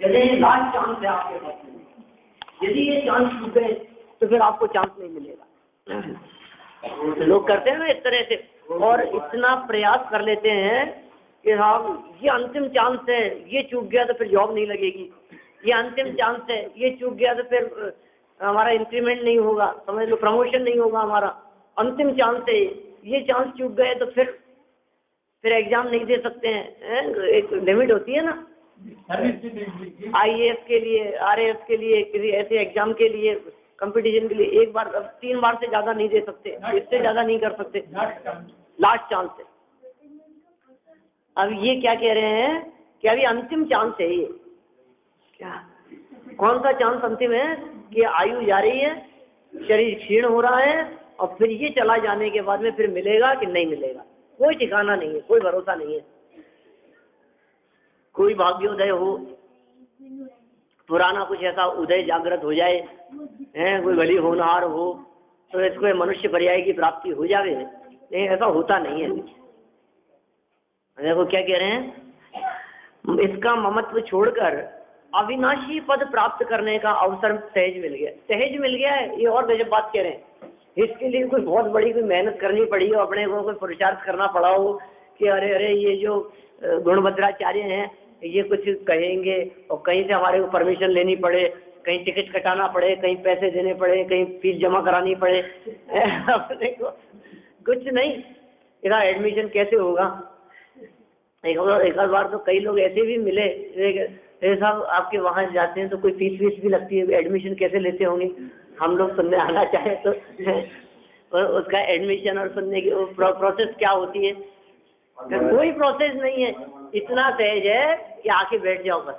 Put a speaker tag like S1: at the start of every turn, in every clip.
S1: चले last chance है आपके पास में, यदि ये चांस छूट गए तो फिर आपको चांस नहीं मिलेगा। लोग करते हैं ना इस तरह से, और इतना प्रयास कर लेते हैं कि हाँ ये अंतिम चांस है, ये चूक गया तो फिर जॉब नहीं लगेगी, ये अंतिम चांस है, ये चूक गया तो फिर हमारा इंक्रीमेंट नहीं होगा, समझ लो प्रमोशन नहीं होगा हमारा, अंतिम चांस है, ये चांस चूक गए तो फिर एग्जाम नहीं दे सकते हैं। एक लिमिट होती है ना, IAS के लिए, RAS के लिए, किसी ऐसे एग्जाम के लिए, कंपटीशन के लिए, एक बार 3 बार से ज्यादा नहीं दे सकते, इससे ज्यादा नहीं कर सकते, लास्ट चांस है। अब ये क्या कह रहे हैं कि अभी अंतिम चांस है ये। क्या कौन सा चांस अंतिम है? कि आयु जा रही है, शरीर क्षीण हो रहा है, और फिर ये चला जाने के बाद में फिर मिलेगा कि नहीं मिलेगा, कोई ठिकाना नहीं है, कोई भरोसा नहीं है। कोई भाग्योदय हो, पुराना कुछ ऐसा उदय जागृत हो जाए, हैं कोई बली होनहार हो, तो इसको मनुष्य पर्याय की प्राप्ति हो जावे, नहीं ऐसा होता नहीं है। देखो क्या कह रहे हैं, इसका ममत्व छोड़कर अविनाशी पद प्राप्त करने का अवसर सहज मिल गया। सहज मिल गया है, ये और गजब बात कह रहे हैं। इसके लिए कोई बहुत बड़ी कोई मेहनत करनी पड़ी हो, अपने को कोई पुरुषार्थ करना पड़ा हो कि अरे ये जो गुणभद्राचार्य हैं ये कुछ कहेंगे और कहीं से हमारे को परमिशन लेनी पड़े, कहीं टिकट कटाना पड़े, कहीं पैसे देने पड़े, कहीं फीस जमा करानी पड़े, अपने को कुछ नहीं, इसका एडमिशन कैसे होगा। एक बार तो कई लोग ऐसे भी मिले, साहब आपके वहाँ जाते हैं तो कोई फीस भी लगती है, एडमिशन कैसे लेते होंगे, हम लोग सुनने आना चाहे तो उसका एडमिशन और सुनने की प्रोसेस क्या होती है। कोई प्रोसेस नहीं है, इतना सहज है कि आके बैठ जाओ बस,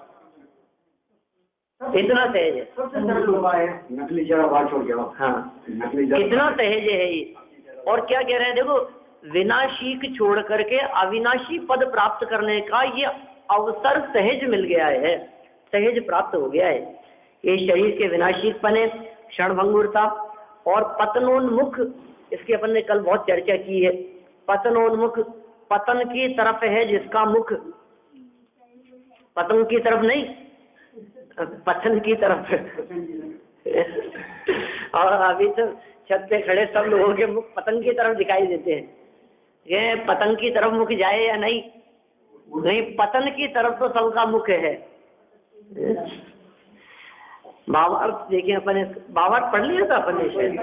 S1: इतना सहज है।
S2: नकली जरा बात छोड़ के
S1: हाँ, इतना सहज है ये। और क्या कह रहे हैं देखो, विनाशी छोड़ करके अविनाशी पद प्राप्त करने का ये अवसर सहज मिल गया है, सहज प्राप्त हो गया है। ये शरीर के विनाशीपने, क्षणभंगुरता और पतनोन्मुख, इसकी अपन ने कल बहुत चर्चा की है। पतनोन्मुख, पतन की तरफ है जिसका मुख, पतन की तरफ नहीं, पतन की तरफ। और अभी तो छत पे खड़े सब लोगों के मुख पतन की तरफ दिखाई देते हैं। ये पतन की तरफ मुख जाए या नहीं, नहीं पतन की तरफ तो सबका मुख है। भावार्थ देखिए, अपन भावार्थ पढ़ लिया था अपन ने शायद,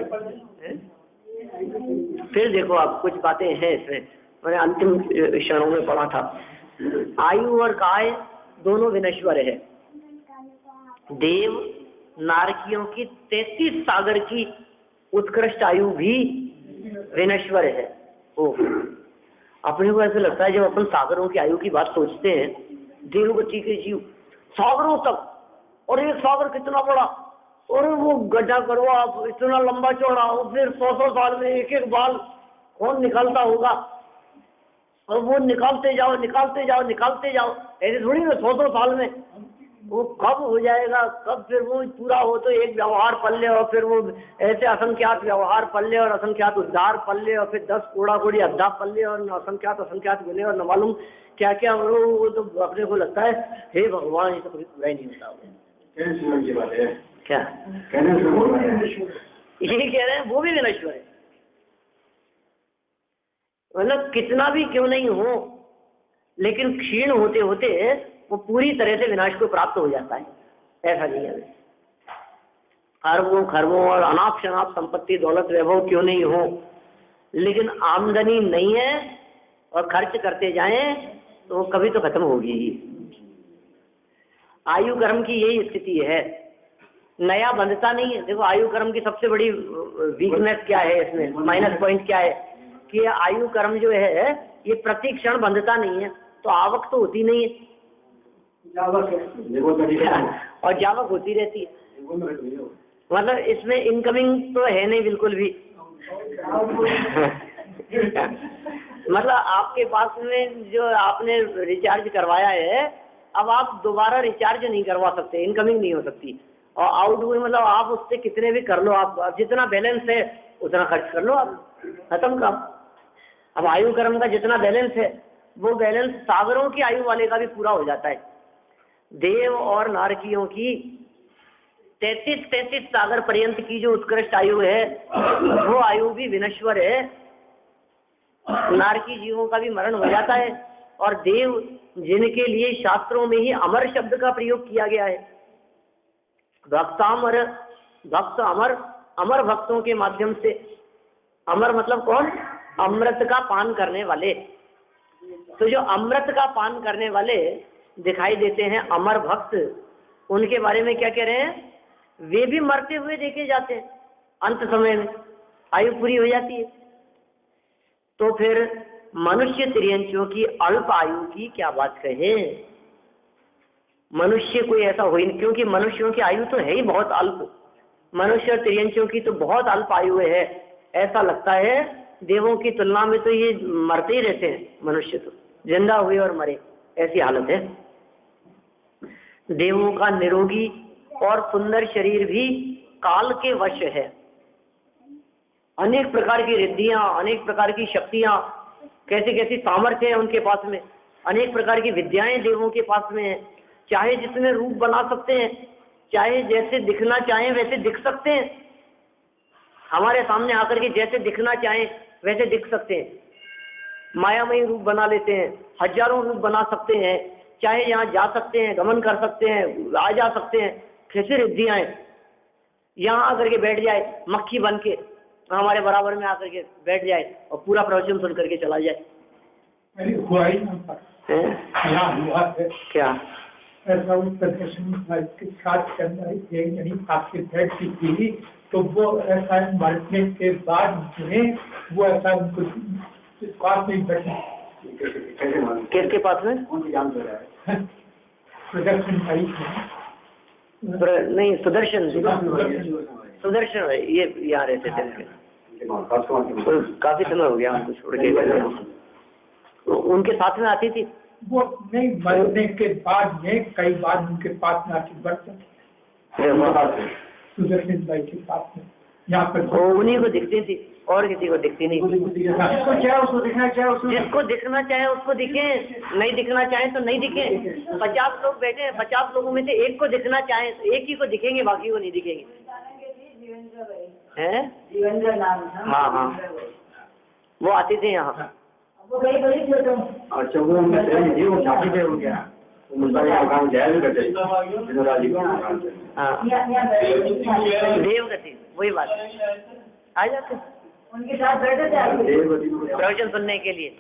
S1: फिर देखो आप कुछ बातें हैं इसमें, मैंने अंतिम क्षणों में पढ़ा था। आयु और काय दोनों विनश्वर है। देव नारकियों की 33 सागर की उत्कृष्ट आयु भी विनश्वर है। ओ अपने को ऐसा लगता है जब अपन सागरों की आयु की बात सोचते हैं, देवगति के जीव सागरों तक, और एक सागर कितना बड़ा, और वो गड्ढा करो आप, इतना लंबा चौड़ा हो, फिर 100 साल में एक बाल कौन निकालता होगा, और वो निकालते जाओ निकालते जाओ निकालते जाओ, ऐसे थोड़ी ना 100 साल में वो कब हो जाएगा, कब फिर वो पूरा हो तो एक व्यवहार पल्ले, और फिर वो ऐसे असंख्यात व्यवहार पल्ले और असंख्यात उद्धार पल्ले, और फिर 10 कोड़ा कोड़ी अद्धा पल्ले, और असंख्यात मिले, और न मालूम क्या क्या। वो तो अपने को लगता है हे भगवान, ये तो कभी पूरा ही नहीं होता। क्या ये कह रहे हैं, वो भी विनश्वर है। मतलब कितना भी क्यों नहीं हो, लेकिन क्षीण होते होते वो पूरी तरह से विनाश को प्राप्त हो जाता है, ऐसा नहीं है। अरबों खरबों और अनाप शनाप संपत्ति दौलत वैभव क्यों नहीं हो, लेकिन आमदनी नहीं है और खर्च करते जाएं तो वो कभी तो खत्म होगी ही। आयु कर्म की यही स्थिति है, नया बंधता नहीं है। देखो आयु कर्म की सबसे बड़ी वीकनेस क्या है, इसमें माइनस पॉइंट क्या है कि आयु कर्म जो है ये प्रति क्षण बंधता नहीं है, तो आवक तो होती नहीं है, और जावक होती रहती है। मतलब इसमें इनकमिंग तो है नहीं बिल्कुल भी। मतलब आपके पास में जो आपने रिचार्ज करवाया है, अब आप दोबारा रिचार्ज नहीं करवा सकते, इनकमिंग नहीं हो सकती। और आउटगोइंग मतलब आप उससे कितने भी कर लो, आप जितना बैलेंस है उतना खर्च कर लो, आप खत्म का। अब आयु कर्म का जितना बैलेंस है वो बैलेंस सागरों की आयु वाले का भी पूरा हो जाता है। देव और नारकियों की 33 सागर पर्यंत की जो उत्कृष्ट आयु है वो आयु भी विनश्वर है। नारकी जीवों का भी मरण हो जाता है। और देव जिनके लिए शास्त्रों में ही अमर शब्द का प्रयोग किया गया है, भक्तामर, भक्त अमर, अमर भक्तों के माध्यम से, अमर मतलब कौन? अमृत का पान करने वाले। तो जो अमृत का पान करने वाले दिखाई देते हैं अमर भक्त, उनके बारे में क्या कह रहे हैं? वे भी मरते हुए देखे जाते हैं, अंत समय में आयु पूरी हो जाती है। तो फिर मनुष्य तिर्यंचियों की अल्प आयु की क्या बात कहें? मनुष्य कोई ऐसा हो ही नहीं, क्योंकि मनुष्यों की आयु तो है ही बहुत अल्प। मनुष्य और तिर्यंचियों की तो बहुत अल्प आयु है। ऐसा लगता है देवों की तुलना में तो ये मरते ही रहते हैं, मनुष्य तो जिंदा हुए और मरे, ऐसी हालत है। देवों का निरोगी और सुंदर शरीर भी काल के वश है। अनेक प्रकार की रिद्धियां, अनेक प्रकार की शक्तियां, कैसी कैसी सामर्थ्य है उनके पास में, अनेक प्रकार की विद्याएं देवों के पास में है। चाहे जितने रूप बना सकते हैं, चाहे जैसे दिखना चाहें वैसे दिख सकते हैं। हमारे सामने आकर के जैसे दिखना चाहें वैसे दिख सकते हैं। मायामयी रूप बना लेते हैं, हजारों रूप बना सकते हैं, चाहे यहाँ जा सकते हैं, गमन कर सकते हैं, आ जा सकते हैं। कैसे रिद्धियां हैं, यहाँ आकर के बैठ जाए मक्खी बन के, हमारे बराबर में आकर के बैठ जाए और पूरा प्रवचन सुन करके चला जाए।
S3: हुआ ही हुआ है
S1: क्या
S3: ऐसा उस प्रदर्शन के साथ करना यानी आपके बैठ की थी, तो वो ऐसा मरने के बाद जो है वो ऐसा उनको पास नहीं बैठे।
S1: किसके पास में?
S3: प्रदर्शन भाई
S1: नहीं, सुदर्शन, सुदर्शन ये यहाँ रहते थे, तो काफी समय हो गया उनको छोड़ के। तो उनके साथ में आती थी
S3: वो, नहीं मरने के बाद में कई बार उनके पास में आके बढ़ते सुदर्शन भाई के पास में, यहाँ पर
S1: वो उन्हीं को दिखती थी और किसी को दिखती नहीं।
S2: जिसको चाहे उसको दिखना चाहे उसको,
S1: जिसको दिखना चाहे उसको दिखे, नहीं दिखना चाहे तो नहीं दिखे। 50 लोग बैठे हैं, 50 लोगों में से एक को दिखना चाहे तो एक ही को दिखेंगे, बाकी को नहीं दिखेंगे। हैं? हाँ हाँ, वो आते थे यहाँ।
S2: अच्छा वो छापी हो गया,
S1: देवगति, वही बात आ जाते
S4: उनके साथ बैठे थे
S1: प्रवचन सुनने के लिए।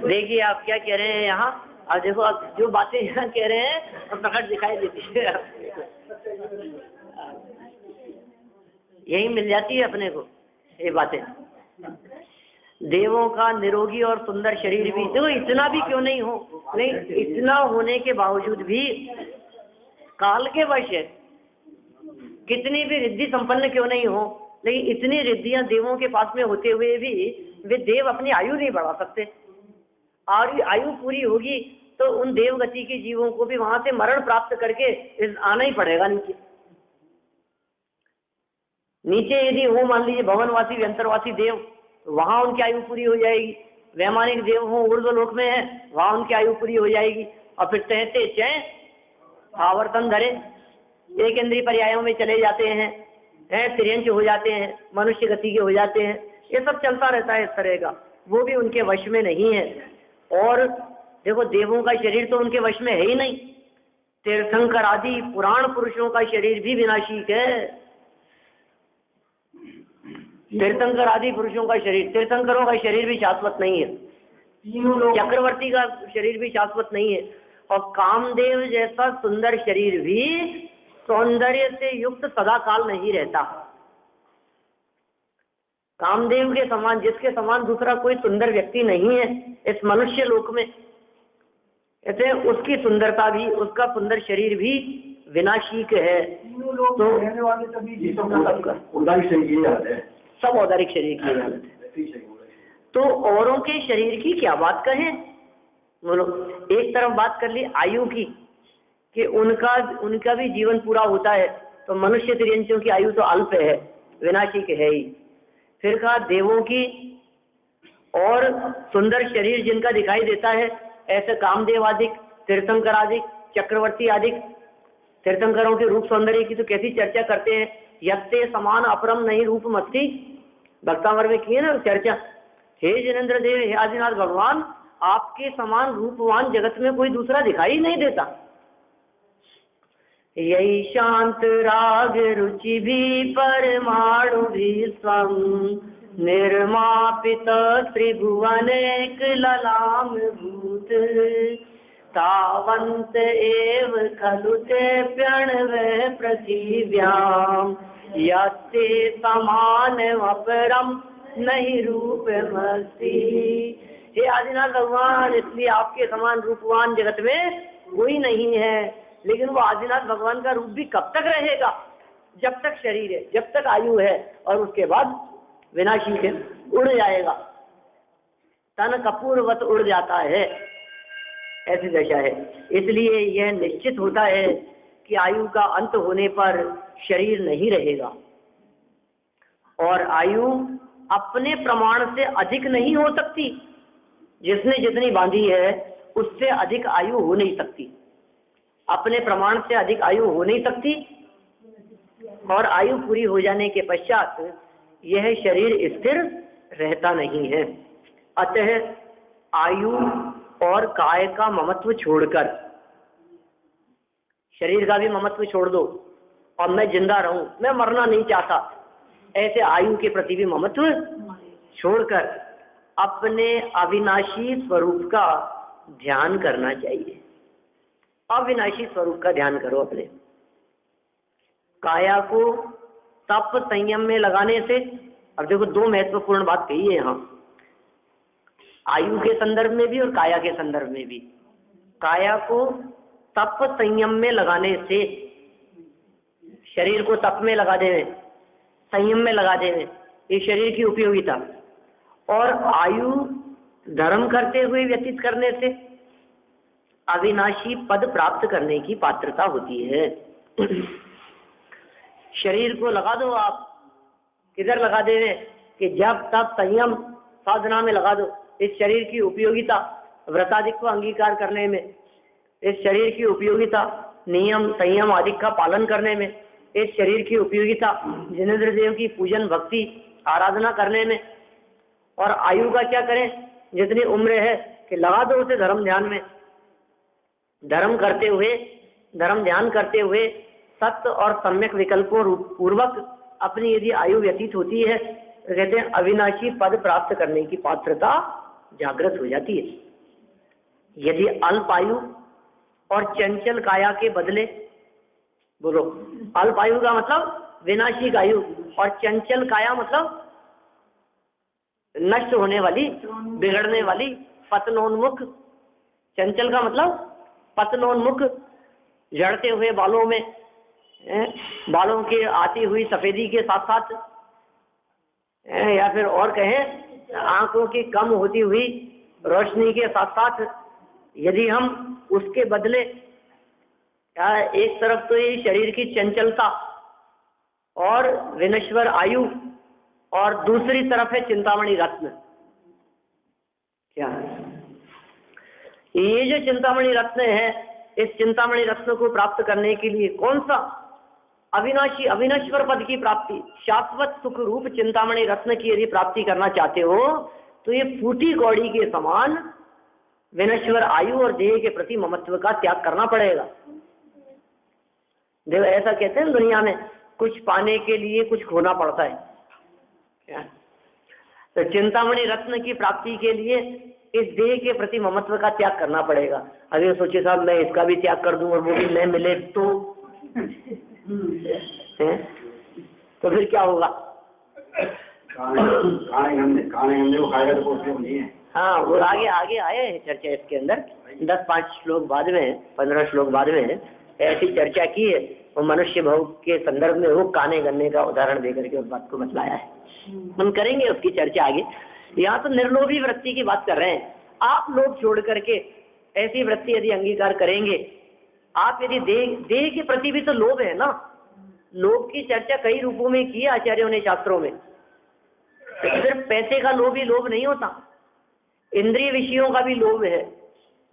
S1: देखिए आप क्या कह रहे हैं यहाँ, अब देखो आप जो बातें यहाँ कह रहे हैं और प्रकट दिखाई देती है, यही मिल जाती है अपने को ये बातें। देवों का निरोगी और सुंदर शरीर भी, देखो इतना भी क्यों नहीं हो, नहीं इतना होने के बावजूद भी काल के वश है। कितनी भी रिद्धि संपन्न क्यों नहीं हो, लेकिन इतनी रिद्धियां देवों के पास में होते हुए भी वे देव अपनी आयु नहीं बढ़ा सकते। और आयु पूरी होगी तो उन देवगति के जीवों को भी वहां से मरण प्राप्त करके आना ही पड़ेगा नीचे। नीचे यदि हो मान लीजिए भवनवासी व्यंतरवासी देव, वहां उनकी आयु पूरी हो जाएगी। वैमानिक देव हो ऊर्ध्वलोक में है, वहां उनकी आयु पूरी हो जाएगी। और फिर तहते चय आवर्तन धरे, एक इंद्रिय पर्यायों में चले जाते हैं, तिर्यंच हो जाते हैं, मनुष्य गति के हो जाते हैं। ये सब चलता रहता है इस तरह का, वो भी उनके वश में नहीं है। और देखो देवों का शरीर तो उनके वश में है ही नहीं। तीर्थंकर आदि पुराण पुरुषों का शरीर भी विनाशिक है। तीर्थंकर आदि पुरुषों का शरीर, तीर्थंकरों का शरीर भी शाश्वत नहीं है। चक्रवर्ती का शरीर भी शाश्वत नहीं है। और कामदेव जैसा सुंदर शरीर भी सौंदर्य से युक्त सदा काल नहीं रहता। कामदेव के समान, जिसके समान दूसरा कोई सुंदर व्यक्ति नहीं है इस मनुष्य लोक में, ऐसे उसकी सुंदरता भी, उसका सुंदर शरीर भी विनाशिक है। तो सब औदारिक शरीर की हालत है। तो औरों के शरीर की क्या बात कहें, बोलो। एक तरफ बात कर ली आयु की कि उनका भी जीवन पूरा होता है, तो मनुष्य तिर्यंचों की आयु तो अल्प है, विनाशिक है ही। फिर कहा देवों की और सुंदर शरीर जिनका दिखाई देता है, ऐसे कामदेव आदि, तीर्थंकर आदि चक्रवर्ती आदि तीर्थंकरों के रूप सौंदर्य की तो कैसी चर्चा करते हैं। यत्ते समान अपरम नहीं रूप मस्ती, भक्तामर में किए ना चर्चा। हे जिनेन्द्र देव, हे आदिनाथ भगवान, आपके समान रूपवान जगत में कोई दूसरा दिखाई नहीं देता। यही शांत राग रुचि भी परमाणु भी स्वम, निर्मापित त्रिभुवनेक ललाम भूत, तावंत एव खलु ते प्रणव पृथिव्याम, यत्ते समान अपरम नहीं रूप मस्ती। हे आदिनाथ भगवान, इसलिए आपके समान रूपवान जगत में कोई नहीं है। लेकिन वो आदिनाथ भगवान का रूप भी कब तक रहेगा? जब तक शरीर है, जब तक आयु है, और उसके बाद विनाशी है, उड़ जाएगा, तन कपूरवत उड़ जाता है, ऐसी दशा है। इसलिए यह निश्चित होता है कि आयु का अंत होने पर शरीर नहीं रहेगा, और आयु अपने प्रमाण से अधिक नहीं हो सकती। जिसने जितनी बांधी है उससे अधिक आयु हो नहीं सकती, अपने प्रमाण से अधिक आयु हो नहीं सकती। और आयु पूरी हो जाने के पश्चात यह शरीर स्थिर रहता नहीं है। अतः आयु और काय का ममत्व छोड़कर, शरीर का भी ममत्व छोड़ दो, और मैं जिंदा रहूं, मैं मरना नहीं चाहता, ऐसे आयु के प्रति भी ममत्व छोड़कर अपने अविनाशी स्वरूप का ध्यान करना चाहिए। अविनाशी स्वरूप का ध्यान करो अपने। काया को तप संयम में लगाने से, अब देखो दो महत्वपूर्ण बात कही है यहाँ, आयु के संदर्भ में भी और काया के संदर्भ में भी। काया को तप संयम में लगाने से, शरीर को तप में लगा देवे, संयम में लगा देवे, ये शरीर की उपयोगिता। और आयु धर्म करते हुए व्यतीत करने से अविनाशी पद प्राप्त करने की पात्रता होती है। शरीर को लगा दो आप, किधर लगा देवे कि जब तब संयम साधना में लगा दो। इस शरीर की उपयोगिता व्रतादिक को अंगीकार करने में, इस शरीर की उपयोगिता नियम संयम आदि का पालन करने में, इस शरीर की उपयोगिता जिनेन्द्र देव की पूजन भक्ति आराधना करने में। और आयु का क्या करें, जितनी उम्र है कि लगा दो उसे धर्म ध्यान में, धर्म करते हुए, धर्म ध्यान करते हुए सत्य और सम्यक विकल्पों पूर्वक अपनी यदि आयु व्यतीत होती है तो कहते हैं अविनाशी पद प्राप्त करने की पात्रता जागृत हो जाती है। यदि अल्प आयु और चंचल काया के बदले, बोलो, अल्प आयु का मतलब विनाशी आयु, और चंचल काया मतलब नष्ट होने वाली, बिगड़ने वाली, पतनोन्मुख। चंचल का मतलब पतनोन्मुख, झड़ते हुए बालों में, बालों के आती हुई सफेदी के साथ साथ, या फिर और कहें आंखों की कम होती हुई रोशनी के साथ साथ, यदि हम उसके बदले एक तरफ तो ये शरीर की चंचलता और विनश्वर आयु, और दूसरी तरफ है चिंतामणि रत्न। क्या ये जो चिंतामणि रत्न है, इस चिंतामणि रत्न को प्राप्त करने के लिए कौन सा अविनाशी अविनश्वर पद की प्राप्ति, शाश्वत सुख रूप चिंतामणि रत्न की यदि प्राप्ति करना चाहते हो तो ये फूटी कौड़ी के समान विनश्वर आयु और देह के प्रति ममत्व का त्याग करना पड़ेगा। देखो ऐसा कहते हैं दुनिया में, कुछ पाने के लिए कुछ खोना पड़ता है। क्या? तो चिंतामणि रत्न की प्राप्ति के लिए इस देह के प्रति ममत्व का त्याग करना पड़ेगा। अभी सोचिए साहब मैं इसका भी त्याग कर दूं और वो भी नहीं मिले तो फिर क्या होगा? हाँ, वो आगे आगे आए चर्चा इसके अंदर, 10-5 श्लोक बाद में, 15 श्लोक बाद में ऐसी चर्चा की है। वो मनुष्य भोग के संदर्भ में वो काने गन्ने का उदाहरण देकर के उस बात को बतलाया है। हम करेंगे उसकी चर्चा आगे। यहाँ तो निर्लोभी वृत्ति की बात कर रहे हैं। आप लोग छोड़ करके ऐसी वृत्ति यदि अंगीकार करेंगे, आप यदि देह के प्रति भी तो लोभ है ना। लोभ की चर्चा कई रूपों में की है आचार्यों ने शास्त्रों में। तो सिर्फ पैसे का लोभ ही लोभ नहीं होता, इंद्रिय विषयों का भी लोभ है,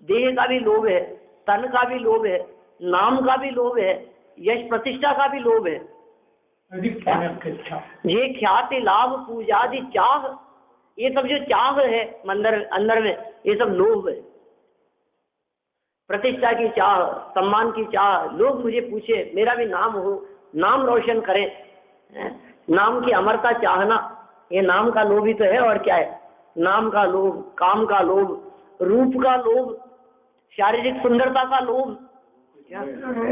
S1: देह का भी लोभ है, तन का भी लोभ है, नाम का भी लोभ है, यश प्रतिष्ठा का भी लोभ है। ये ख्याति लाभ पूजादि चाह, ये सब जो चाह है अंदर में, ये सब लोभ है। प्रतिष्ठा की चाह, सम्मान की चाह, लोग मुझे पूछे, मेरा भी नाम हो, नाम रोशन करें, नाम की अमरता चाहना, ये नाम का लोभ ही तो है। और क्या है? नाम का लोभ, काम का लोभ, रूप का लोभ, शारीरिक सुंदरता का लोभ।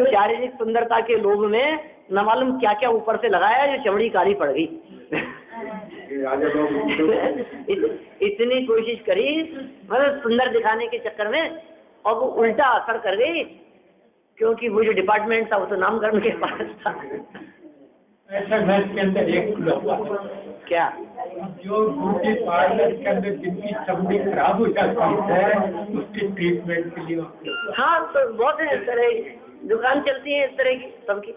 S1: शारीरिक सुंदरता के लोभ में न मालूम क्या क्या ऊपर से लगाया जो चमड़ी काली पड़ गई। इतनी कोशिश करी मतलब सुंदर दिखाने के चक्कर में, और वो उल्टा असर कर गई, क्योंकि वो जो डिपार्टमेंट था वो तो नामकरण के पास था।
S3: ऐसा घर के अंदर एक
S1: क्या
S3: जो ब्यूटी पार्लर के अंदर जिनकी चमड़ी खराब हो जाती है उसकी ट्रीटमेंट के लिए,
S1: हाँ, तो बहुत है इस तरह की दुकान चलती है, इस तरह की सबकी।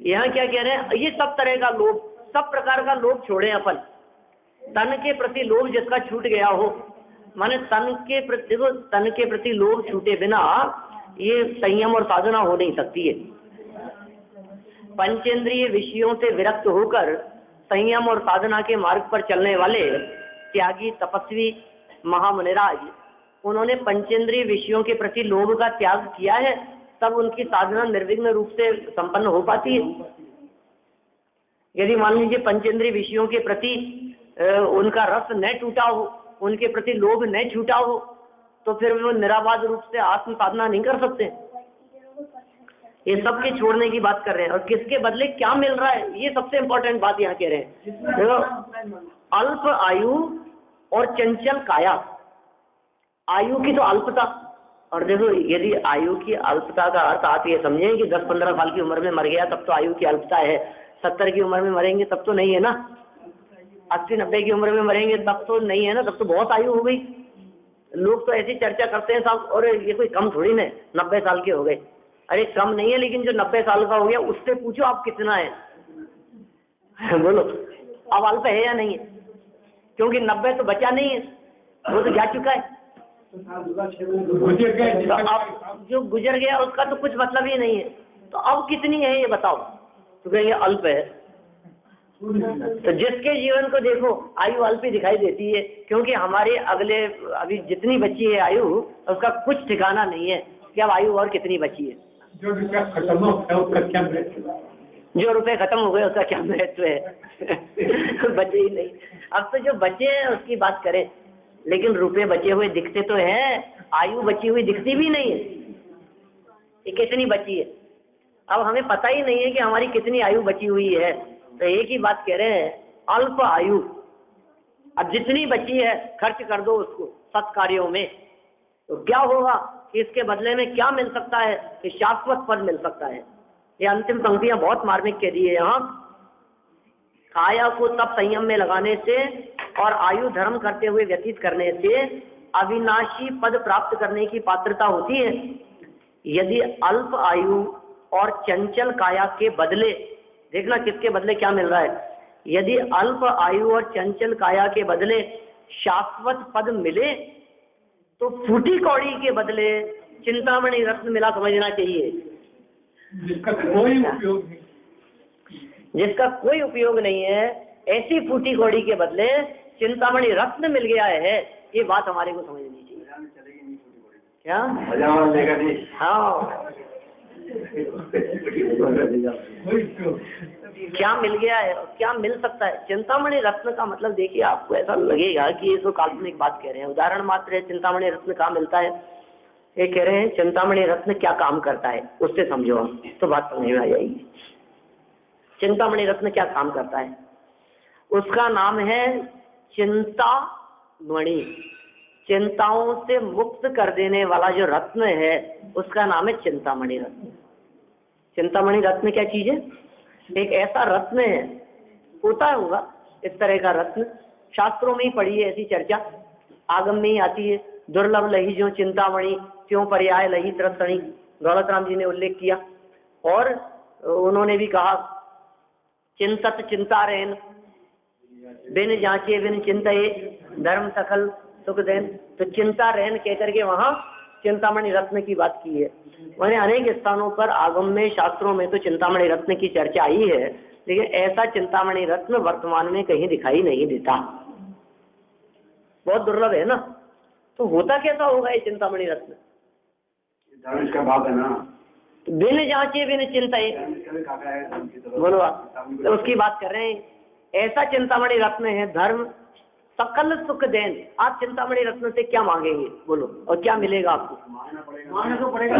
S1: यहाँ क्या कह रहे हैं? ये सब तरह का लोभ, सब प्रकार का लोभ छोड़े अपन। तन के प्रति लोभ जिसका छूट गया हो, माने तन के प्रति, देखो तन के प्रति लोभ छूटे बिना ये संयम और साधना हो नहीं सकती है। पंचेंद्रिय विषयों से विरक्त होकर संयम और साधना के मार्ग पर चलने वाले त्यागी तपस्वी महामुनिराज, उन्होंने पंचेंद्रिय विषयों के प्रति लोभ का त्याग किया है, तब उनकी साधना निर्विघ्न रूप से संपन्न हो पाती है। यदि मान लीजिए पंचेंद्रिय विषयों के प्रति उनका रस न टूटा हो, उनके प्रति लोभ न छूटा हो, तो फिर वो निराबाध रूप से आत्म साधना नहीं कर सकते। ये सबके छोड़ने की बात कर रहे हैं, और किसके बदले क्या मिल रहा है, ये सबसे इम्पोर्टेंट बात यहाँ कह रहे हैं। देखो, अल्प आयु और चंचल काया, आयु की तो अल्पता, और देखो यदि आयु की अल्पता का अर्थ आप ये समझें कि 10-15 साल की उम्र में मर गया तब तो आयु की अल्पता है, 70 की उम्र में मरेंगे तब तो नहीं है ना, 80-90 की उम्र में मरेंगे तब तो नहीं है ना, तब तो बहुत आयु हो गई। लोग तो ऐसी चर्चा करते हैं साहब, और ये कोई कम थोड़ी ना, 90 साल के हो गए। अरे कम नहीं है, लेकिन जो 90 साल का हो गया उससे पूछो आप कितना है। बोलो अब अल्प है या नहीं है? क्योंकि 90 तो बचा नहीं है, वो तो जा चुका है। तो अब जो गुजर गया उसका तो कुछ मतलब ही नहीं है, तो अब कितनी है ये बताओ? तो कहेंगे अल्प है। तो जिसके जीवन को देखो आयु अल्प ही दिखाई देती है, क्योंकि हमारे अगले अभी जितनी बची है आयु उसका कुछ ठिकाना नहीं है कि अब आयु और कितनी बची है।
S3: जो रुपया खत्म हो गया उसका क्या महत्व,
S1: जो रुपए खत्म हो गए उसका क्या महत्व है? बचे ही नहीं। अब तो जो बचे हैं उसकी बात करें, लेकिन रुपए बचे हुए दिखते तो हैं, आयु बची हुई दिखती भी नहीं है। ये कितनी बची है अब हमें पता ही नहीं है कि हमारी कितनी आयु बची हुई है। तो एक ही बात कह रहे हैं, अल्प आयु, अब जितनी बची है खर्च कर दो उसको सत्कार्यों में, तो क्या होगा कि इसके बदले में क्या मिल सकता है? कि शाश्वत पद मिल सकता है। ये अंतिम पंक्तियां बहुत मार्मिक कह दी है यहाँ। काया को तब संयम में लगाने से और आयु धर्म करते हुए व्यतीत करने से अविनाशी पद प्राप्त करने की पात्रता होती है। यदि अल्प आयु और चंचल काया के बदले, देखना किसके बदले क्या मिल रहा है, यदि अल्प आयु और चंचल काया के बदले शाश्वत पद मिले तो फूटी कौड़ी के बदले चिंतामणि रत्न मिला समझना चाहिए,
S3: जिसका कोई उपयोग नहीं,
S1: जिसका कोई उपयोग नहीं है। ऐसी फूटी कौड़ी के बदले चिंतामणि रत्न मिल गया है, ये बात हमारे को समझनी चाहिए। क्या हाँ, क्या मिल गया है, क्या मिल सकता है? चिंतामणि रत्न का मतलब देखिए, आपको ऐसा लगेगा कि ये तो काल्पनिक बात कह रहे हैं, उदाहरण मात्र है। चिंतामणि रत्न कहाँ मिलता है? ये कह रहे हैं चिंतामणि रत्न क्या काम करता है, उससे समझो हम, तो बात समझ में आ जाएगी। चिंतामणि रत्न क्या काम करता है? उसका नाम है चिंतामणि, चिंताओं से मुक्त कर देने वाला जो रत्न है उसका नाम है चिंतामणि रत्न। चिंतामणि रत्न क्या चीज है? एक ऐसा रत्न है, होता होगा इस तरह का रत्न, शास्त्रों में ही पढ़ी है ऐसी चर्चा, आगम में ही आती है। दुर्लभ लही जो चिंतामणि त्यों पर्याय लही त्रसणी, दौलत राम जी ने उल्लेख किया। और उन्होंने भी कहा चिंतत चिंता रहन, बिन जांचे बिन चिंतये धर्म सकल सुख देन। तो चिंता रहन कहकर के वहां चिंतामणि रत्न की बात की है। मैंने अनेक स्थानों पर आगम में, शास्त्रों में तो चिंतामणि रत्न की चर्चा आई है, लेकिन ऐसा चिंतामणि रत्न वर्तमान में कहीं दिखाई नहीं देता, बहुत दुर्लभ है ना। तो होता कैसा होगा ये चिंतामणि रत्न?
S2: इसका भाव है ना,
S1: बिन जांचे बिन चिंताए, बोलो आप, तो उसकी बात कर रहे हैं। ऐसा चिंतामणि रत्न है, धर्म सकल सुख देन। आप चिंतामणि रत्न से क्या मांगेंगे बोलो, और क्या मिलेगा आपको?
S2: मानना तो पड़ेगा,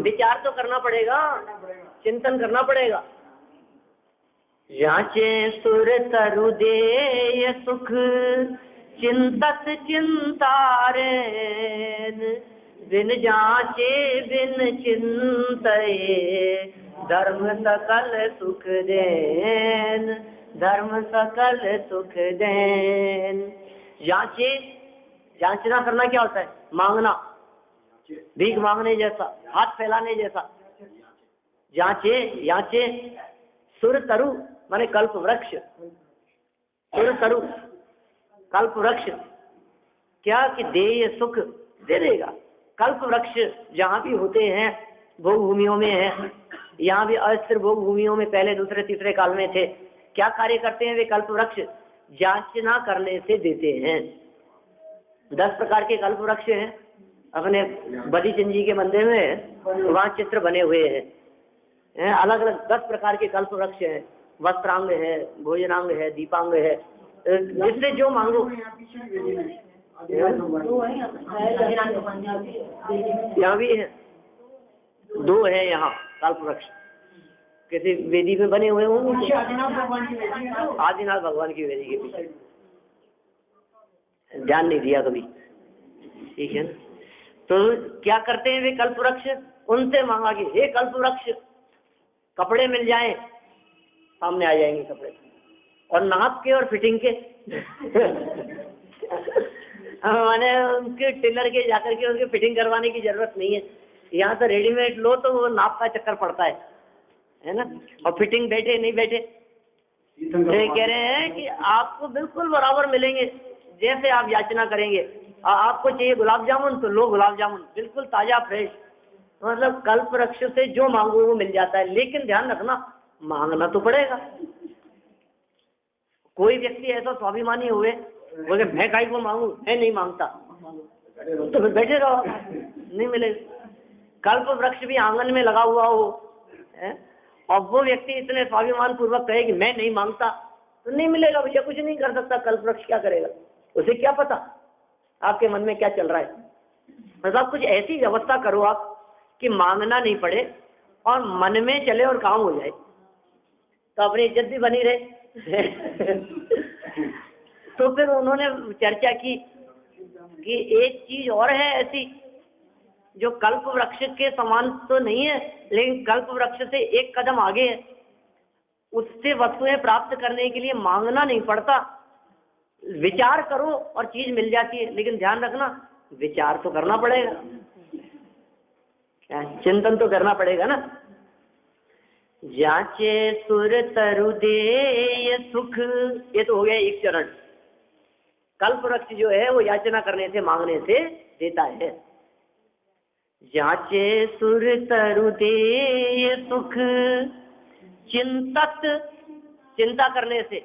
S1: विचार तो करना पड़ेगा, चिंतन करना पड़ेगा। जांचे सुर तरु दे सुख चिंतत चिंतारेन, बिन जांचे बिन चिंतये धर्म सकल सुख देन, धर्म सकल सुख देन। जांचे, जांचना करना क्या होता है? मांगना, भीख मांगने जैसा, हाथ फैलाने जैसा। जांचे, जांचे सुर तरु माने कल्प वृक्ष, सुर तरु कल्प वृक्ष क्या कि देय सुख दे देगा। कल्प वृक्ष जहाँ भी होते हैं भोग भूमियों में है, यहाँ भी अस्थिर भोग भूमियों में पहले दूसरे तीसरे काल में थे। क्या कार्य करते हैं वे कल्प वृक्ष? जांचना करने से देते हैं। 10 प्रकार के कल्प वृक्ष हैं अपने बदी चंद जी के मंदिर में, वहाँ चित्र बने हुए हैं। अलग अलग 10 प्रकार के कल्प वृक्ष हैं। वस्त्रांग है, भोजनांग है, दीपांग है, जिससे जो मांगो। यहाँ भी है, 2 है यहाँ कल्प वृक्ष, किसी वेदी में बने हुए होंगे, आदिनाथ भगवान की वेदी के पीछे। ध्यान नहीं दिया कभी, ठीक है ना। तो क्या करते हैं वे कल्प वृक्ष? उनसे मांगा कि हे कल्प वृक्ष, कपड़े मिल जाएं, सामने आ जाएंगे कपड़े, और नाप के और फिटिंग के मैंने उनके टेलर के जाकर के उनकी फिटिंग करवाने की जरूरत नहीं है। यहाँ तो रेडीमेड लो तो वो नाप का चक्कर पड़ता है ना, और फिटिंग बैठे नहीं बैठे। ये कह रहे हैं कि आपको बिल्कुल बराबर मिलेंगे जैसे आप याचना करेंगे। आपको चाहिए गुलाब जामुन तो लो गुलाब जामुन, बिल्कुल ताजा फ्रेश। मतलब कल्प वृक्ष से जो मांगो वो मिल जाता है, लेकिन ध्यान रखना मांगना तो पड़ेगा। कोई व्यक्ति ऐसा स्वाभिमानी हुए बोले मैं काई को मांगू, मैं नहीं मांगता, तो फिर बैठे रहो, नहीं मिलेगा। कल्प वृक्ष भी आंगन में लगा हुआ हो और वो व्यक्ति इतने स्वाभिमान पूर्वक कहे कि मैं नहीं मांगता, तो नहीं मिलेगा भैया, कुछ नहीं कर सकता। कल्प वृक्ष क्या करेगा? उसे क्या पता आपके मन में क्या चल रहा है। मतलब कुछ ऐसी व्यवस्था करो आप कि मांगना नहीं पड़े और मन में चले और काम हो जाए, तो अपनी इज्जत भी बनी रहे। तो फिर उन्होंने चर्चा की कि एक चीज और है ऐसी जो कल्प वृक्ष के समान तो नहीं है, लेकिन कल्प वृक्ष से एक कदम आगे है। उससे वस्तुएं प्राप्त करने के लिए मांगना नहीं पड़ता, विचार करो और चीज मिल जाती है। लेकिन ध्यान रखना विचार तो करना पड़ेगा, चिंतन तो करना पड़ेगा ना। जांचे सुर तरु दे सुख, ये तो हो गया एक चरण। कल्प वृक्ष जो है वो याचना करने से, मांगने से देता है। जांचे सुर तरु दे सुख चिंतत, चिंता करने से,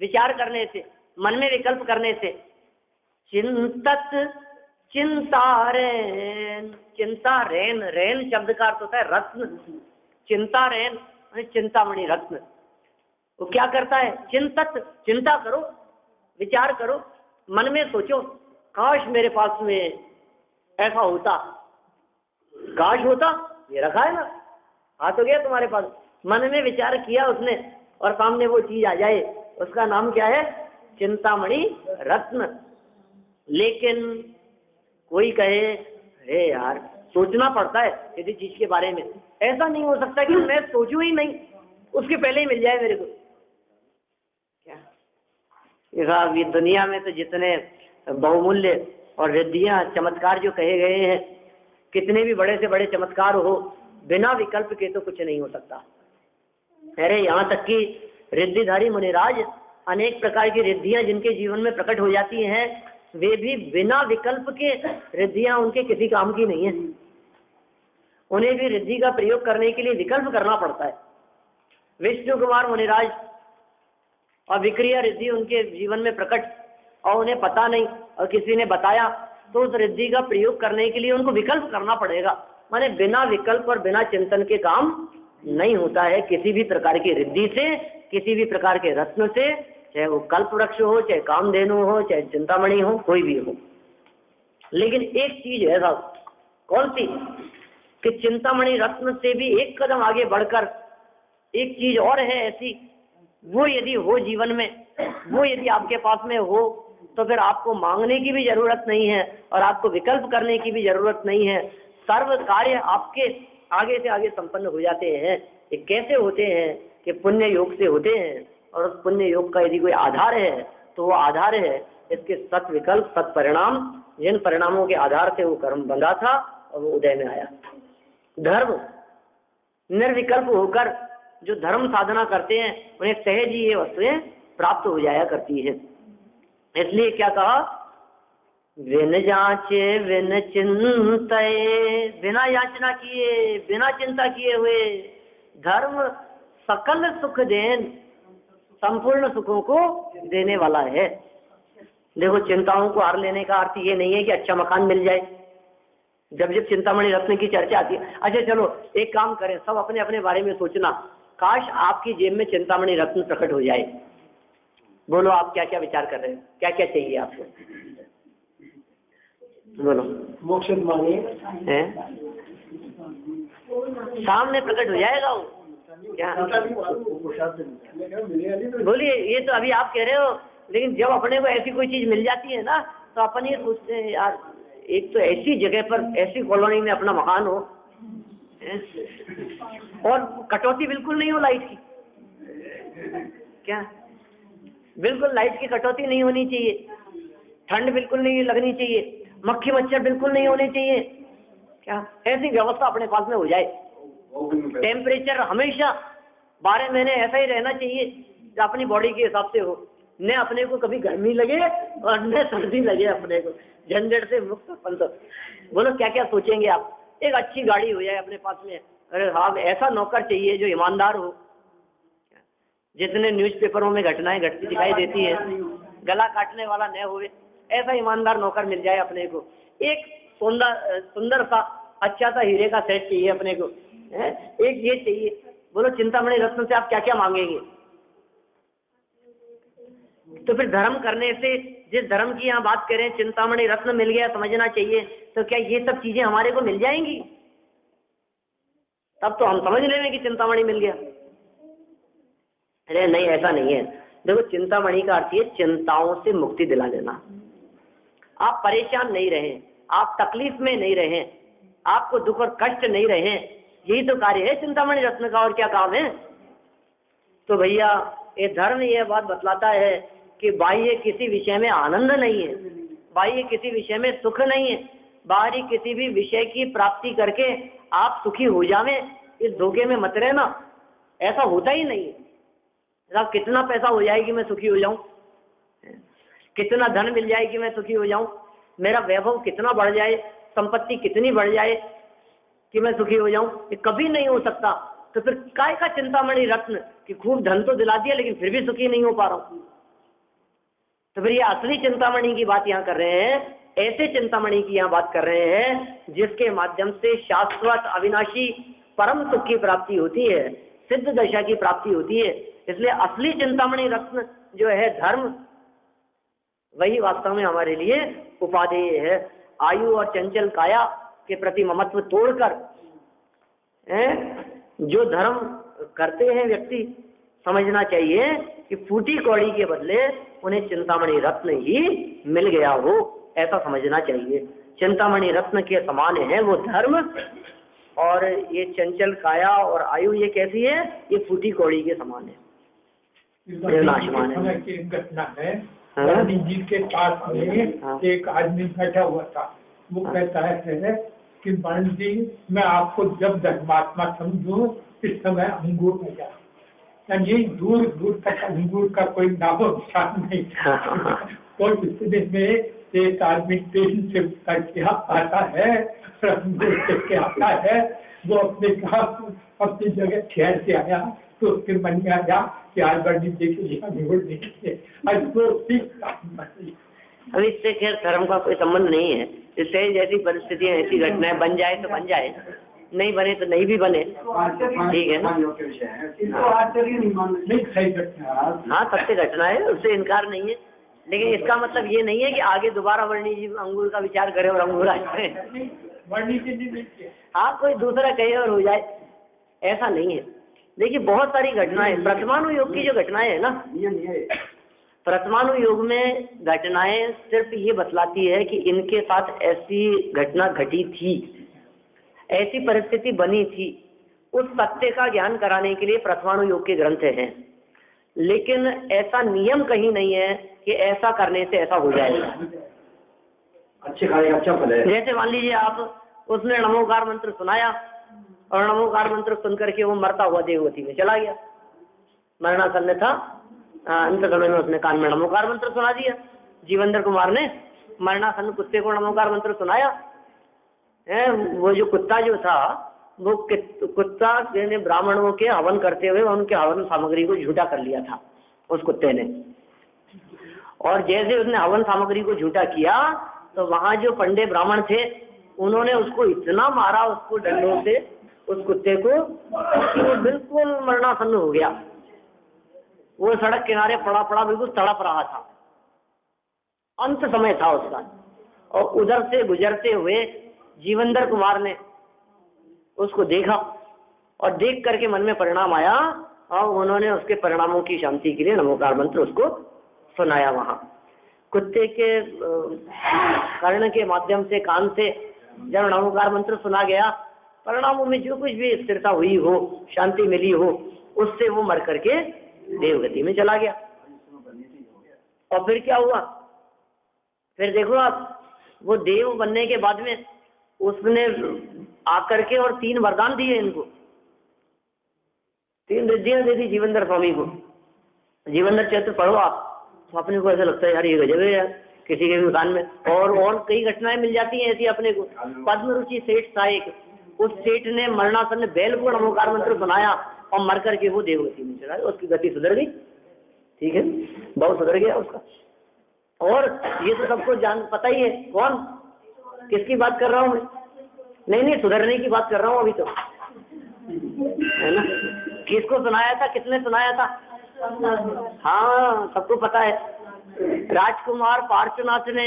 S1: विचार करने से, मन में विकल्प करने से। चिंतत चिंतारेन, चिंता रेन, रेन शब्द का अर्थ होता है रत्न। चिंता रेन चिंतामणि रत्न। वो क्या करता है? चिंतत, चिंता करो, विचार करो, मन में सोचो काश मेरे पास में ऐसा होता, काश होता। ये रखा है ना, आ तो गया तुम्हारे पास, मन में विचार किया उसने और सामने वो चीज आ जाए, उसका नाम क्या है? चिंतामणि रत्न। लेकिन कोई कहे हे यार सोचना पड़ता है किसी चीज के बारे में, ऐसा नहीं हो सकता कि मैं सोचूं ही नहीं, उसके पहले ही मिल जाए मेरे को। क्या ये दुनिया में तो जितने बहुमूल्य और रिद्धियां, चमत्कार जो कहे गए हैं, कितने भी बड़े से बड़े चमत्कार हो, बिना विकल्प के तो कुछ नहीं हो सकता। अरे यहाँ तक कि रिद्धिधारी मुनिराज अनेक प्रकार की रिद्धियां जिनके जीवन में प्रकट हो जाती हैं, वे भी बिना विकल्प के रिद्धियां उनके किसी काम की नहीं है। उन्हें भी रिद्धि का प्रयोग करने के लिए विकल्प करना पड़ता है। विष्णु कुमार मुनिराज और विक्रिया रिद्धि उनके जीवन में प्रकट और उन्हें पता नहीं और किसी ने बताया, तो उस रिद्धि का प्रयोग करने के लिए उनको विकल्प करना पड़ेगा। माने बिना विकल्प और बिना चिंतन के काम नहीं होता है किसी भी प्रकार की रिद्धि से, किसी भी प्रकार के रत्न से, चाहे वो कल्प वृक्ष हो, चाहे कामधेनु हो, चाहे चिंतामणि हो, कोई भी हो। लेकिन एक चीज है साहब, कौन सी, कि चिंतामणि रत्न से भी एक कदम आगे बढ़कर एक चीज और है ऐसी, वो यदि हो जीवन में, वो यदि आपके पास में हो, तो फिर आपको मांगने की भी जरूरत नहीं है और आपको विकल्प करने की भी जरूरत नहीं है। सर्व कार्य आपके आगे से आगे संपन्न हो जाते हैं। ये कैसे होते हैं कि पुण्य योग से होते हैं, और उस पुण्य योग का यदि कोई आधार है तो वो आधार है इसके सत विकल्प, सत परिणाम, जिन परिणामों के आधार से वो कर्म बंधा था और वो उदय में आया। धर्म निर्विकल्प होकर जो धर्म साधना करते हैं उन्हें सहज ही ये वस्तुएं प्राप्त हो जाया करती है। इसलिए क्या कहा, विन जांचे विन चिंतये, बिना याचना किए, बिना चिंता किए हुए धर्म सकल सुख देन, संपूर्ण सुखों को देने वाला है। देखो, चिंताओं को हार लेने का अर्थ ये नहीं है कि अच्छा मकान मिल जाए। जब जब चिंतामणि रत्न की चर्चा आती है, अच्छा चलो एक काम करें, सब अपने अपने बारे में सोचना, काश आपकी जेब में चिंतामणि रत्न प्रकट हो जाए। बोलो आप क्या क्या विचार कर रहे हैं, क्या क्या चाहिए आपको, बोलो।
S2: मोक्ष मांगे
S1: हैं, सामने प्रकट हो जाएगा वो क्या, बोलिए। ये तो अभी आप कह रहे हो, लेकिन जब अपने को ऐसी कोई चीज मिल जाती है ना, तो अपन ये सोचते हैं यार, एक तो ऐसी जगह पर, ऐसी कॉलोनी में अपना मकान हो और कटौती बिल्कुल नहीं हो लाइट की, क्या बिल्कुल लाइट की कटौती नहीं होनी चाहिए, ठंड बिल्कुल नहीं लगनी चाहिए, मक्खी मच्छर बिल्कुल नहीं होने चाहिए, क्या ऐसी व्यवस्था अपने पास में हो जाए। टेम्परेचर हमेशा 12 महीने ऐसा ही रहना चाहिए जो अपनी बॉडी के हिसाब से हो, न अपने को कभी गर्मी लगे और न सर्दी लगे, अपने को झंझट से मुक्त अपन। तो बोलो क्या क्या सोचेंगे आप। एक अच्छी गाड़ी हो जाए अपने पास में, अरे हाँ, ऐसा नौकर चाहिए जो ईमानदार हो। जितने न्यूज़पेपरों में घटनाएं घटती दिखाई देती है, गला काटने वाला न होवे, ऐसा ईमानदार नौकर मिल जाए अपने को। एक सुंदर सा अच्छा सा हीरे का सेट चाहिए अपने को, एक ये चाहिए। बोलो चिंतामणि रत्न से आप क्या क्या मांगेंगे। तो फिर धर्म करने से, जिस धर्म की यहाँ बात करें, चिंतामणि रत्न मिल गया समझना चाहिए, तो क्या ये सब चीजें हमारे को मिल जाएंगी? तब तो हम समझ लेंगे कि चिंतामणि मिल गया। अरे नहीं, ऐसा नहीं है। देखो, चिंतामणि का अर्थ है चिंताओं से मुक्ति दिला देना। आप परेशान नहीं रहे, आप तकलीफ में नहीं रहे, आपको दुख और कष्ट नहीं रहे, यही तो कार्य है चिंतामणि रत्न का। और क्या काम है? तो भैया ये धर्म ये बात बतलाता है कि बाह्य किसी विषय में आनंद नहीं है, बाह्य किसी विषय में सुख नहीं है। बाहरी किसी भी विषय की प्राप्ति करके आप सुखी हो जावे, इस धोखे में मत रहना, ऐसा होता ही नहीं है। कितना पैसा हो जाए कि मैं सुखी हो जाऊं, कितना धन मिल जाए कि मैं सुखी हो जाऊं, मेरा वैभव कितना बढ़ जाए, संपत्ति कितनी बढ़ जाए कि मैं सुखी हो जाऊं, ये कभी नहीं हो सकता। तो फिर काय का चिंतामणि रत्न कि खूब धन तो दिला दिया लेकिन फिर भी सुखी नहीं हो पा रहा हूं। तो फिर ये असली चिंतामणि की बात यहाँ कर रहे हैं, ऐसे चिंतामणि की यहाँ बात कर रहे हैं जिसके माध्यम से शाश्वत अविनाशी परम सुख की प्राप्ति होती है, सिद्ध दशा की प्राप्ति होती है। इसलिए असली चिंतामणि रत्न जो है धर्म, वही वास्तव में हमारे लिए उपादेय है। आयु और चंचल काया के प्रति ममत्व तोड़कर जो धर्म करते हैं व्यक्ति, समझना चाहिए कि फूटी कौड़ी के बदले उन्हें चिंतामणि रत्न ही मिल गया हो, ऐसा समझना चाहिए। चिंतामणि रत्न के समान है वो धर्म, और ये चंचल काया और आयु ये कैसी है? ये फूटी कौड़ी के समान है, नाशवान है।
S3: एक घटना है, गांधी जी के पास में एक आदमी बैठा हुआ था। वो कहता है कि मान जी, मैं आपको जब धर्मात्मा समझूं इस समय अंगूर में जा, यानी दूर दूर तक अंगूर का कोई नामो निशान नहीं था। और इतने में एक आदमी ट्रेन से करके आता है, के आता है, वो अपनी जगह ठहर के आया तो उसके मन में आया कि आज बड़ी देखिए
S1: अब इससे खैर धर्म का कोई संबंध नहीं है। इससे जैसी परिस्थितियां ऐसी घटनाएं बन जाए तो बन जाए, नहीं बने तो नहीं भी बने, ठीक है ना। हाँ सत्य घटना है, उससे इनकार नहीं है, लेकिन इसका मतलब ये नहीं है कि आगे दोबारा वर्णी जी अंगूर का विचार करें और अंगूर आए। हाँ कोई दूसरा कहे और हो जाए, ऐसा नहीं है। देखिए बहुत सारी घटनाएं प्रथमानु योग की जो घटनाएं है ना, प्रथमानु योग में घटनाएं सिर्फ ये बतलाती है कि इनके साथ ऐसी घटना घटी थी, ऐसी परिस्थिति बनी थी। उस सत्य का ज्ञान कराने के लिए प्रथमानु योग के ग्रंथ हैं, लेकिन ऐसा नियम कहीं नहीं है कि ऐसा करने से ऐसा हो जाएगा।
S2: अच्छे खाएगा अच्छा फल है।
S1: जैसे मान लीजिए आप, उसने नमोकार मंत्र सुनाया और नमोकार मंत्र सुन करके वो मरता हुआ देवगति में चला गया, मरणासन्न था, अंत समय में उसने कान में नमोकार मंत्र सुना दिया। जीवेंद्र कुमार ने मरणासन्न कुत्ते को नमोकार मंत्र सुनाया है। वो जो कुत्ता जो था, वो कुत्ता ने ब्राह्मणों के हवन करते हुए उनके हवन सामग्री को झूठा कर लिया था उस कुत्ते ने। और जैसे उसने हवन सामग्री को झूठा किया तो वहां जो पंडे ब्राह्मण थे उन्होंने उसको इतना मारा, उसको डंडों से, उस कुत्ते को, कि वो बिल्कुल मरणासन्न हो गया। वो सड़क किनारे पड़ा पड़ा बिल्कुल तड़प रहा था, अंत समय था उसका। और उधर से गुजरते हुए जीवेंद्र कुमार ने उसको देखा और देख करके मन में परिणाम आया और उन्होंने उसके परिणामों की शांति के लिए नमोकार मंत्र उसको सुनाया। वहां कुत्ते के कर्ण के माध्यम से, कान से जब नमोकार मंत्र सुना गया, परिणामों में जो कुछ भी स्थिरता हुई हो, शांति मिली हो, उससे वो मर करके देवगति में चला गया। और फिर क्या हुआ, फिर देखो आप, वो देव बनने के बाद में उसने आकर के और 3 वरदान दिए इनको, 3 रिद्धियां दी थी जीवेंद्र स्वामी को। जीवेंद्र चरित्र पढ़ो आप, तो अपने को ऐसा लगता है यार ये गजब है यार, किसी के भी कान में। और कई घटनाएं मिल जाती हैं ऐसी अपने को। पद्म रुचि सेठ था एक, उस सेठ ने मरणासन्न बैल को नमोकार मंत्र सुनाया और मर करके वो देवगति में चला, उसकी गति सुधर गई, ठीक है, बहुत सुधर गया उसका। और ये तो सबको जान पता ही है, कौन किसकी बात कर रहा हूँ मैं, नहीं सुधरने की बात कर रहा हूँ अभी तो, है ना। किसको सुनाया था, किसने सुनाया था, हाँ सबको पता है। राजकुमार पार्श्वनाथ ने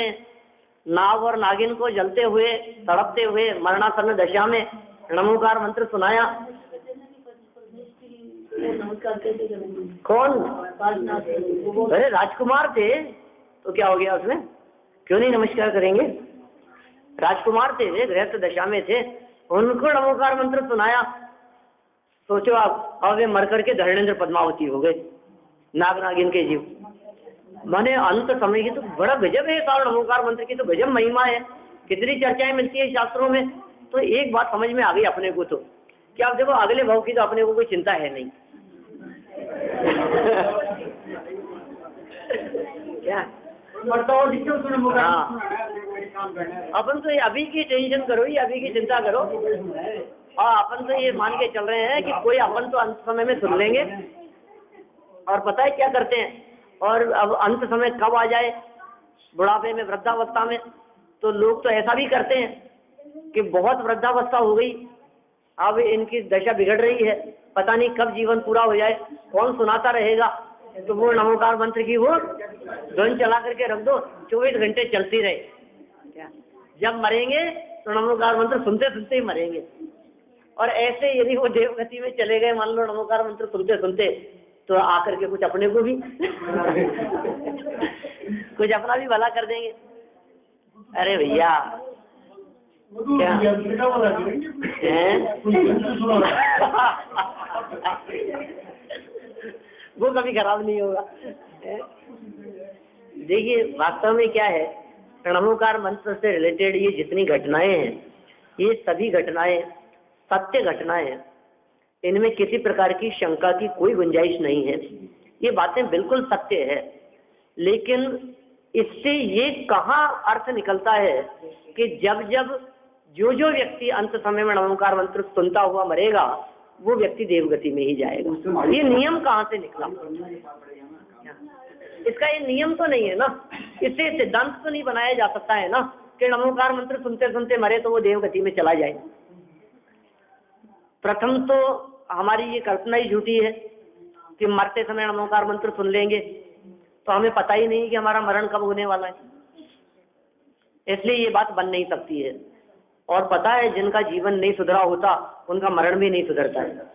S1: नाग और नागिन को जलते हुए, तड़पते हुए मरणासन्न दशा में नमोकार मंत्र सुनाया। कौन, अरे राजकुमार थे तो क्या हो गया उसमें, क्यों नहीं नमस्कार करेंगे। राजकुमार थे, गृहस्थ दशा में थे, उनको नमोकार मंत्र सुनाया। सोचो आप, अब वे मर करके धरणेन्द्र पद्मावती हो गए, नाग नागिन के जीव। माने अंत समय की तो बड़ा गजब है, सारा नमोकार मंत्र की तो गजब महिमा है, कितनी चर्चाएं मिलती है शास्त्रों में। तो एक बात समझ में आ गई अपने को, तो क्या आप देखो अगले भाव की तो अपने को कोई चिंता है नहीं। क्या हाँ, अपन तो अभी की टेंशन करो, ये अभी की चिंता करो। और अपन तो ये मान के चल रहे हैं कि कोई अपन तो अंत समय में सुन लेंगे। और पता है क्या करते हैं, और अब अंत समय कब आ जाए, बुढ़ापे में, वृद्धावस्था में, तो लोग तो ऐसा भी करते हैं कि बहुत वृद्धावस्था हो गई, अब इनकी दशा बिगड़ रही है, पता नहीं कब जीवन पूरा हो जाए, कौन सुनाता रहेगा। तो वो नमोकार मंत्र की वो ध्वनि चला करके रख दो, 24 घंटे चलती रहे। क्या जब मरेंगे तो नमोकार मंत्र सुनते सुनते ही मरेंगे। और ऐसे यदि वो देवगति में चले गए, मान लो नमोकार मंत्र सुनते सुनते, तो आकर के कुछ अपने को भी कुछ अपना भी भला कर देंगे। अरे भैया क्या वो कभी खराब नहीं होगा। देखिए वास्तव में क्या है, नमोकार मंत्र से रिलेटेड ये जितनी घटनाएं हैं, ये सभी घटनाएं सत्य घटनाएं हैं, इनमें किसी प्रकार की शंका की कोई गुंजाइश नहीं है। ये बातें बिल्कुल सत्य है, लेकिन इससे ये कहाँ अर्थ निकलता है कि जब जब जो व्यक्ति अंत समय में नमोकार मंत्र सुनता हुआ मरेगा वो व्यक्ति देवगति में ही जाएगा। ये नियम कहाँ से निकला? इसका ये नियम तो नहीं है ना, इससे सिद्धांत तो नहीं बनाया जा सकता है ना कि नमोकार मंत्र सुनते सुनते मरे तो वो देवगति में चला जाए। प्रथम तो हमारी ये कल्पना ही झूठी है कि मरते समय नमोकार मंत्र सुन लेंगे, तो हमें पता ही नहीं कि हमारा मरण कब होने वाला है, इसलिए ये बात बन नहीं सकती है। और पता है जिनका जीवन नहीं सुधरा होता उनका मरण भी नहीं सुधरता है।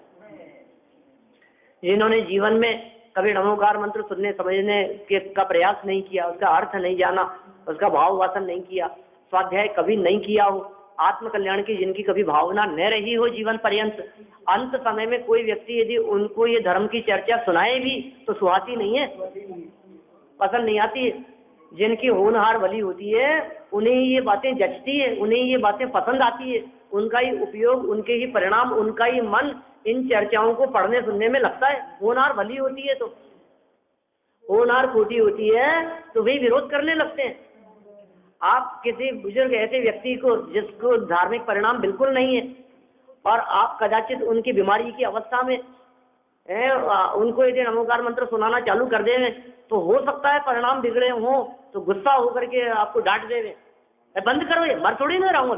S1: जिन्होंने जीवन में कभी नमोकार मंत्र सुनने समझने का प्रयास नहीं किया, उसका अर्थ नहीं जाना, उसका भाव वासन नहीं किया, स्वाध्याय कभी नहीं किया हो, आत्म कल्याण की जिनकी कभी भावना न रही हो जीवन पर्यंत, अंत समय में कोई व्यक्ति यदि उनको ये धर्म की चर्चा सुनाए भी तो सुहाती नहीं है, पसंद नहीं आती है। जिनकी होनहार भली होती है उन्हें ये बातें जचती है, उन्हें ये बातें पसंद आती है, उनका ही उपयोग, उनके ही परिणाम, उनका ही मन इन चर्चाओं को पढ़ने सुनने में लगता है। होनहार भली होती है तो, होनहार खोटी होती है तो वे विरोध करने लगते हैं। आप किसी बुजुर्ग ऐसे व्यक्ति को जिसको धार्मिक परिणाम बिल्कुल नहीं है और आप कदाचित उनकी बीमारी की अवस्था में उनको यदि नमोकार मंत्र सुनाना चालू कर दें तो हो सकता है परिणाम बिगड़े हों तो गुस्सा होकर के आपको डांट देवे, बंद करो ये, मर थोड़ी ना रहा हूँ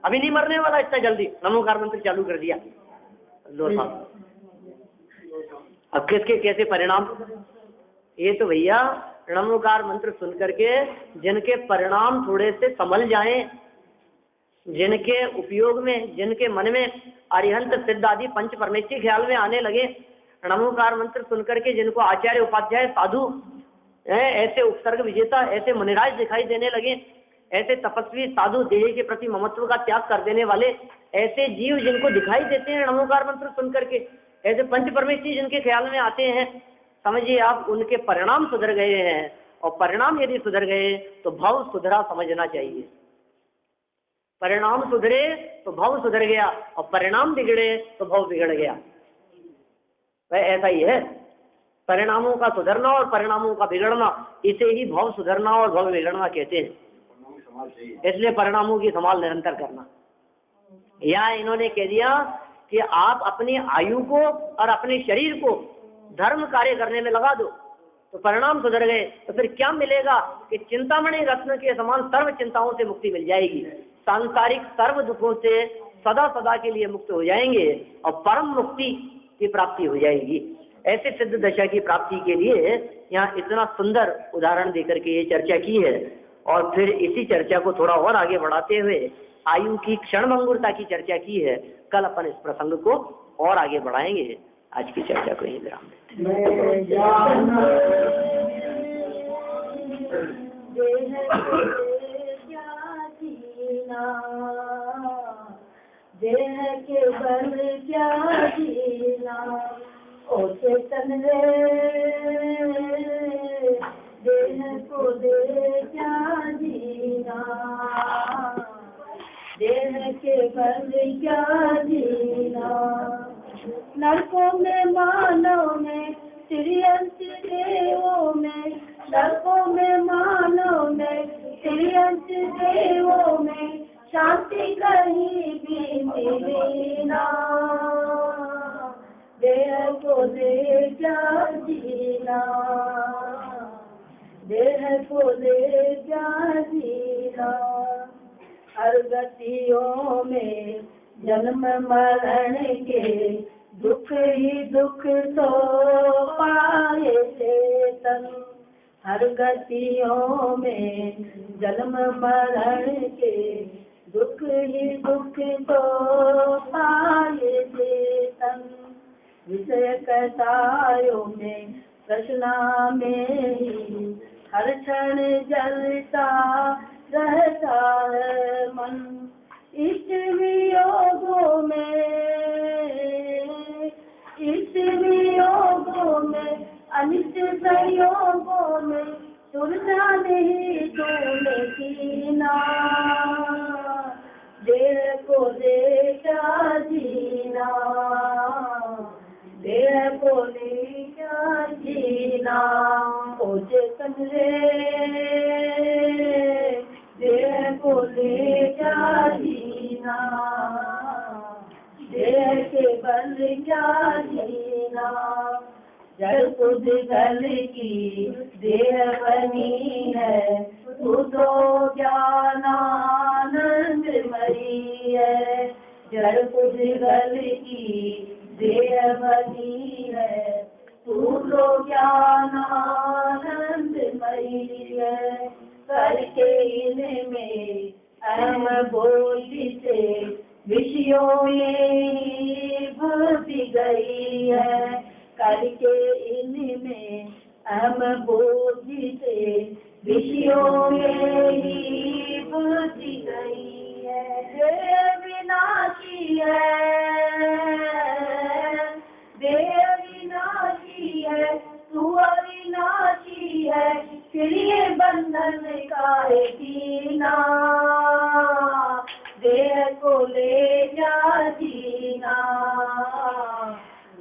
S1: अभी नहीं मरने वाला इतना जल्दी, नमोकार मंत्र चालू कर दिया। लो साहब, अब किसके कैसे परिणाम? ये तो भैया नमोकार मंत्र सुन करके जिनके परिणाम थोड़े से संभल जाएं, जिनके उपयोग में, जिनके मन में अरिहंत सिद्ध आदि पंच परमेश्वरी ख्याल में आने लगे, नमोकार मंत्र सुनकर के जिनको आचार्य उपाध्याय साधु ऐसे उपसर्ग विजेता ऐसे मुनिराज दिखाई देने लगे, ऐसे तपस्वी साधु देह के प्रति ममत्व का त्याग कर देने वाले ऐसे जीव जिनको दिखाई देते हैं नमोकार मंत्र सुन करके, ऐसे पंच परमेश्वरी जिनके ख्याल में आते हैं, समझिए आप उनके परिणाम सुधर गए हैं। और परिणाम यदि सुधर गए तो भाव सुधरा समझना चाहिए। परिणाम सुधरे तो भाव सुधर गया और परिणाम बिगड़े तो भाव बिगड़ गया। वह ऐसा ही है, परिणामों का सुधरना और परिणामों का बिगड़ना, इसे ही भाव सुधरना और भाव बिगड़ना कहते हैं। इसलिए परिणामों की संभाल निरंतर करना। यहाँ इन्होंने कह दिया कि आप अपनी आयु को और अपने शरीर को धर्म कार्य करने में लगा दो तो परिणाम सुधर गए, तो फिर क्या मिलेगा कि चिंतामणि रत्न के समान सर्व चिंताओं से मुक्ति मिल जाएगी, सांसारिक सर्व दुखों से सदा सदा के लिए मुक्त हो जाएंगे और परम मुक्ति की प्राप्ति हो जाएगी। ऐसे सिद्ध दशा की प्राप्ति के लिए यहाँ इतना सुंदर उदाहरण देकर के ये चर्चा की है। और फिर इसी चर्चा को थोड़ा और आगे बढ़ाते हुए आयु की क्षणभंगुरता की चर्चा की है। कल अपन इस प्रसंग को और आगे बढ़ाएंगे। आज की चर्चा को यही विराम देते
S4: देह के बल क्या जीना, ओ चेतन रे देह को दे क्या जीना, देह के बल क्या जीना। नरकों में मानव में तिर्यंत देवों में, नरकों में मानव में तिर्यंत देवों में शांति कहीं भी मिली ना, देह को दे क्या जीना, देह को दे क्या जीना। हर गतियों में जन्म मरण के दुख ही दुख तो पाए चेतन, हर गतियों में जन्म मरण के दुख ही दुख तो पाए चेतन। विषय कसायों में तृष्णा में ही हर क्षण जलता रहता है मन, इष्ट वियोगों में, इष्ट वियोगों में, अनिष्ट संयोगों में तुलना नहीं तूने कीना, देह को दे क्या जीना, देह को दे क्या जीना। ओ चेतन के बल क्या जीना, जड़ पुद्गल की देह बनी है, तू तो ज्ञानानंदमयी है। जड़ पुद्गल की देह बनी है, तू तो ज्ञानानंदमयी है। करके इनमें अहम बोली से विषयों में बुद्धि गई है। करके इनमें अहम बोधि से विषयों में ही बुद्धि गई है। देह विनाशी है, देह विनाशी है, तू अविनाशी है, फिर ये बंधन काहे कीना, देह को ले जा जीना,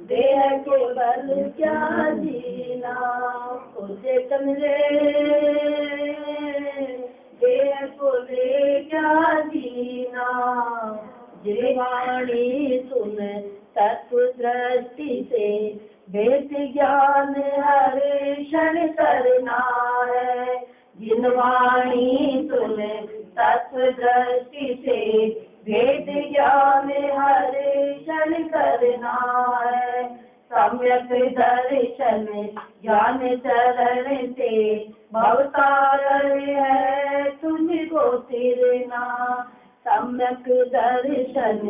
S4: देह के बल क्या जीना। ओ चेतन रे, देह को ले क्या जीना। जीवाणी सुन तत्व दृष्टि से वेद ज्ञान हर क्षण करना है। जिनवाणी सुन तत्व दृष्टि से वेद ज्ञान हर क्षण करना है। सम्यक दर्शन ज्ञान चरण से भवसागर है तुझको तिरना। सम्यक दर्शन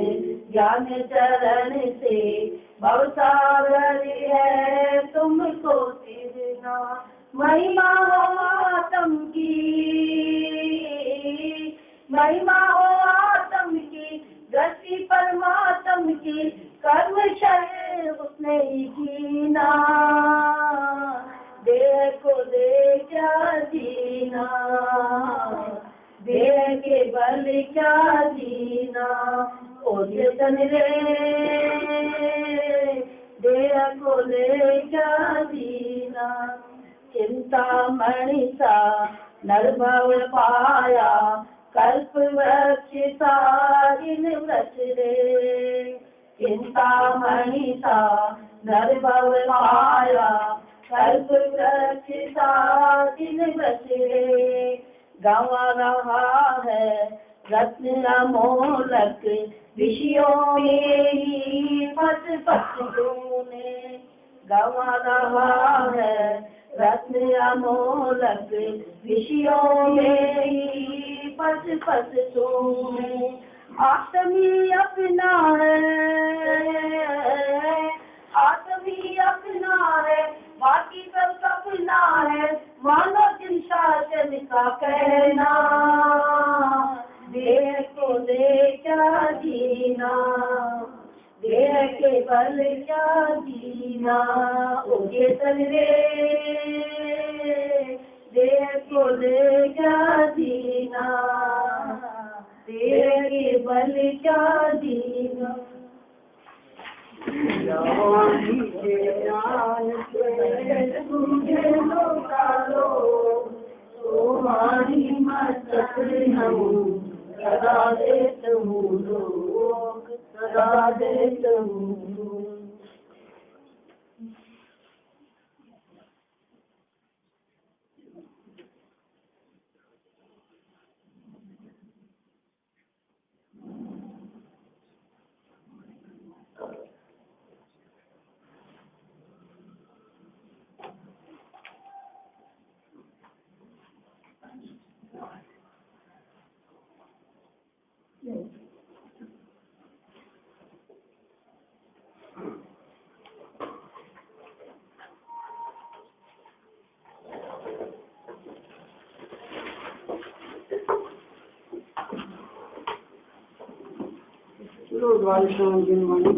S4: ज्ञान चरण से भवसागर है तुमको तिरना। महिमा हो आत्म की, महिमा हो आत्म की, गति परमात्म की, कर्म क्षय उसने ही कीना। देह को दे क्या जीना, देह के बल क्या जीना। ओ चेतन रे, देह को ले क्या जीना। चिंतामणि सा नरभव पाया, कल्प वृक्ष सा जिन व्रत रे। चिंतामणि सा नरभव पाया, कल्प वृक्ष सा जिन व्रत रे। गंवा रहा है रत्न अमोलक, विषयों में ही फस फस तूने। गंवा रहा है रत्न अमोलक, विषयों में ही फस फस तूने। आत्मी अपना है, आत्मी अपना है, बाकी सब सपना है, मानो जिन शासन का कहना। देह को दे क्या जीना, देह के बल क्या जीना। ओ चेतन रे, देह को दे क्या जीना, देह के बल क्या जीना। जवानी के ज्ञान से तुझे लोकालो, तुम्हारी मस्तक हूँ सदा देत हूँ लोक, सदा देत हूँ।
S5: द्वादश दिन वाली